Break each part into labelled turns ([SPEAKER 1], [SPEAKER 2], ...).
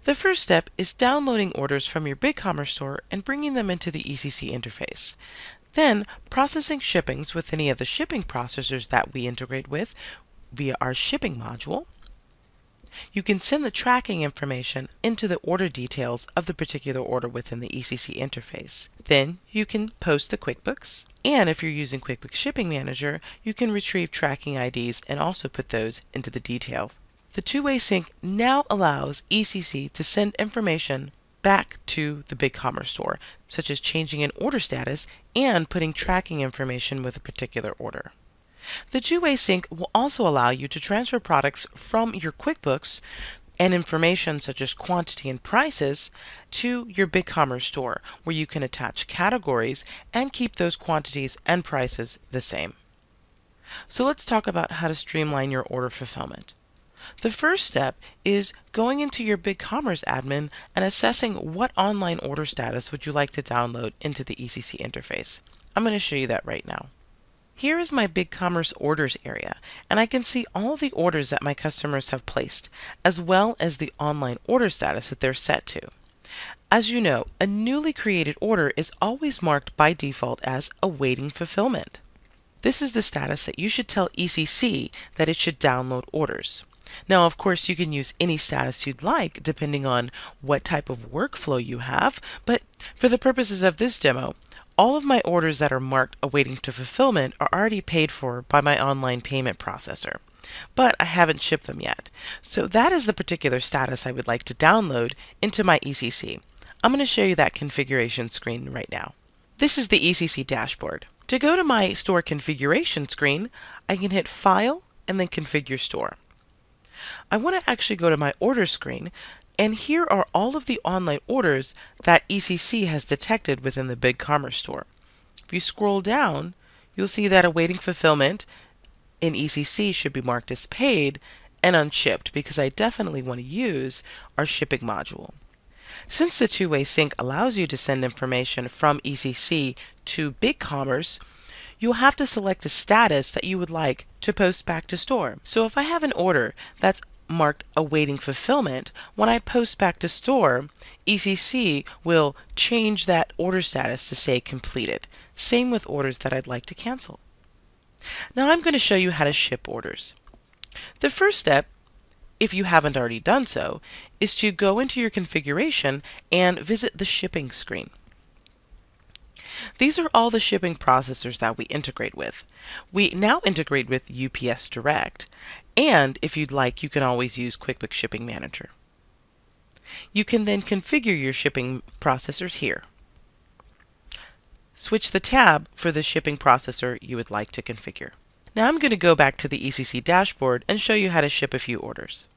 [SPEAKER 1] The first step is downloading orders from your BigCommerce store and bringing them into the ECC interface. Then, processing shippings with any of the shipping processors that we integrate with via our shipping module. You can send the tracking information into the order details of the particular order within the ECC interface. Then you can post the QuickBooks. And if you're using QuickBooks Shipping Manager, you can retrieve tracking IDs and also put those into the details. The two-way sync now allows ECC to send information back to the BigCommerce store, such as changing an order status and putting tracking information with a particular order. The two-way sync will also allow you to transfer products from your QuickBooks and information such as quantity and prices to your BigCommerce store, where you can attach categories and keep those quantities and prices the same. So let's talk about how to streamline your order fulfillment. The first step is going into your BigCommerce admin and assessing what online order status would you like to download into the ECC interface. I'm going to show you that right now. Here is my BigCommerce orders area, and I can see all the orders that my customers have placed, as well as the online order status that they're set to. As you know, a newly created order is always marked by default as awaiting fulfillment. This is the status that you should tell ECC that it should download orders. Now, of course, you can use any status you'd like depending on what type of workflow you have, but for the purposes of this demo, all of my orders that are marked awaiting to fulfillment are already paid for by my online payment processor, but I haven't shipped them yet. So that is the particular status I would like to download into my ECC. I'm going to show you that configuration screen right now. This is the ECC dashboard. To go to my store configuration screen, I can hit File and then Configure Store. I want to actually go to my order screen, and here are all of the online orders that ECC has detected within the BigCommerce store. If you scroll down, you'll see that awaiting fulfillment in ECC should be marked as paid and unshipped, because I definitely want to use our shipping module. Since the two-way sync allows you to send information from ECC to BigCommerce, you'll have to select a status that you would like to post back to store. So if I have an order that's marked awaiting fulfillment, when I post back to store, ECC will change that order status to say completed. Same with orders that I'd like to cancel. Now I'm going to show you how to ship orders. The first step, if you haven't already done so, is to go into your configuration and visit the shipping screen. These are all the shipping processors that we integrate with. We now integrate with UPS Direct, and if you'd like, you can always use QuickBooks Shipping Manager. You can then configure your shipping processors here. Switch the tab for the shipping processor you would like to configure. Now I'm going to go back to the ECC dashboard and show you how to ship a few orders.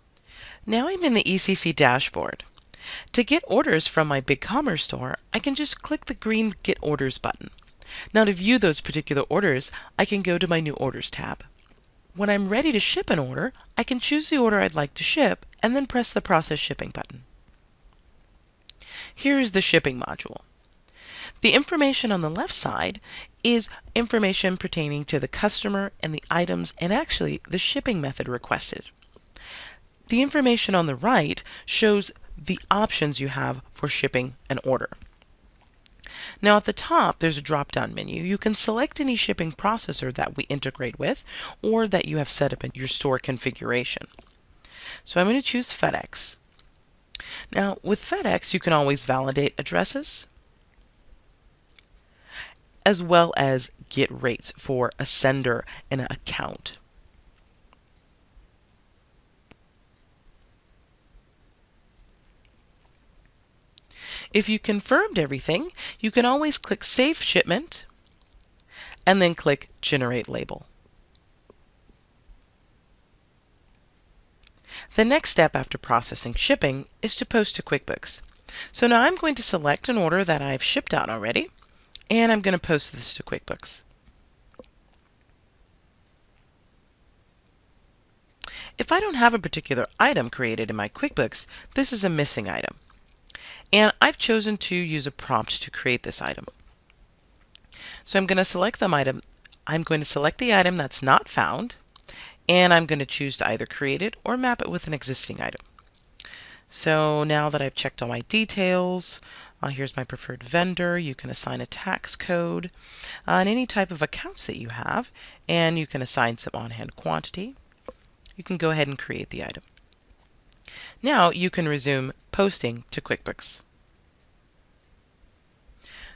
[SPEAKER 1] Now I'm in the ECC dashboard. To get orders from my BigCommerce store, I can just click the green Get Orders button. Now to view those particular orders, I can go to my New Orders tab. When I'm ready to ship an order, I can choose the order I'd like to ship and then press the Process Shipping button. Here is the shipping module. The information on the left side is information pertaining to the customer and the items and actually the shipping method requested. The information on the right shows the options you have for shipping an order. Now at the top there's a drop-down menu. You can select any shipping processor that we integrate with or that you have set up in your store configuration. So I'm going to choose FedEx. Now with FedEx you can always validate addresses as well as get rates for a sender and an account. If you confirmed everything, you can always click Save Shipment and then click Generate Label. The next step after processing shipping is to post to QuickBooks. So now I'm going to select an order that I've shipped out already, and I'm going to post this to QuickBooks. If I don't have a particular item created in my QuickBooks, this is a missing item. And I've chosen to use a prompt to create this item. So I'm going to select the item. I'm going to select the item that's not found, and I'm going to choose to either create it or map it with an existing item. So now that I've checked all my details, here's my preferred vendor. You can assign a tax code and any type of accounts that you have, and you can assign some on-hand quantity. You can go ahead and create the item. Now you can resume posting to QuickBooks.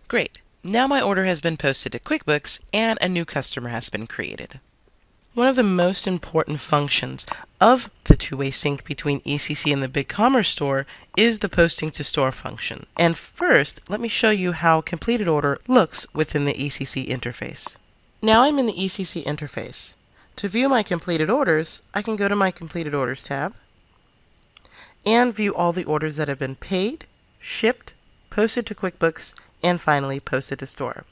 [SPEAKER 1] Great. Now my order has been posted to QuickBooks and a new customer has been created. One of the most important functions of the two-way sync between ECC and the BigCommerce store is the posting to store function. And first, let me show you how completed order looks within the ECC interface. Now I'm in the ECC interface. To view my completed orders, I can go to my completed orders tab and view all the orders that have been paid, shipped, posted to QuickBooks, and finally posted to store.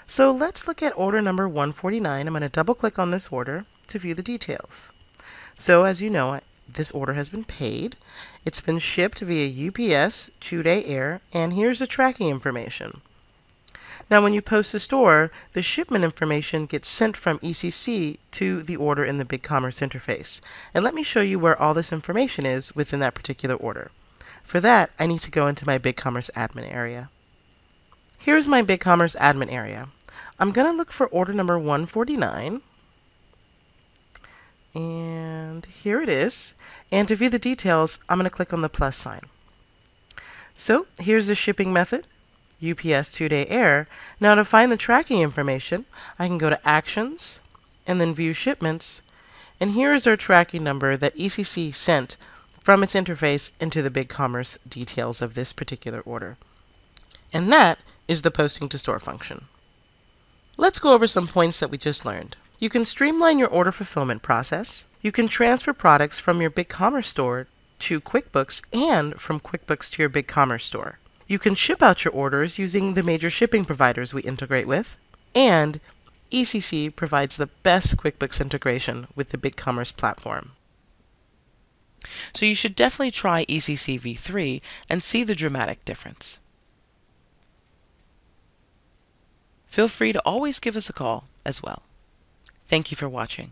[SPEAKER 1] So let's look at order number 149. I'm going to double click on this order to view the details. So as you know, this order has been paid. It's been shipped via UPS 2-day air, and here's the tracking information. Now when you post to store, the shipment information gets sent from ECC to the order in the BigCommerce interface. And let me show you where all this information is within that particular order. For that, I need to go into my BigCommerce admin area. Here's my BigCommerce admin area. I'm going to look for order number 149. And here it is. And to view the details, I'm going to click on the plus sign. So here's the shipping method, UPS 2-day air. Now to find the tracking information, I can go to Actions and then View Shipments. And here is our tracking number that ECC sent from its interface into the BigCommerce details of this particular order. And that is the posting to store function. Let's go over some points that we just learned. You can streamline your order fulfillment process. You can transfer products from your BigCommerce store to QuickBooks and from QuickBooks to your BigCommerce store. You can ship out your orders using the major shipping providers we integrate with. And ECC provides the best QuickBooks integration with the BigCommerce platform. So you should definitely try ECC v3 and see the dramatic difference. Feel free to always give us a call as well. Thank you for watching.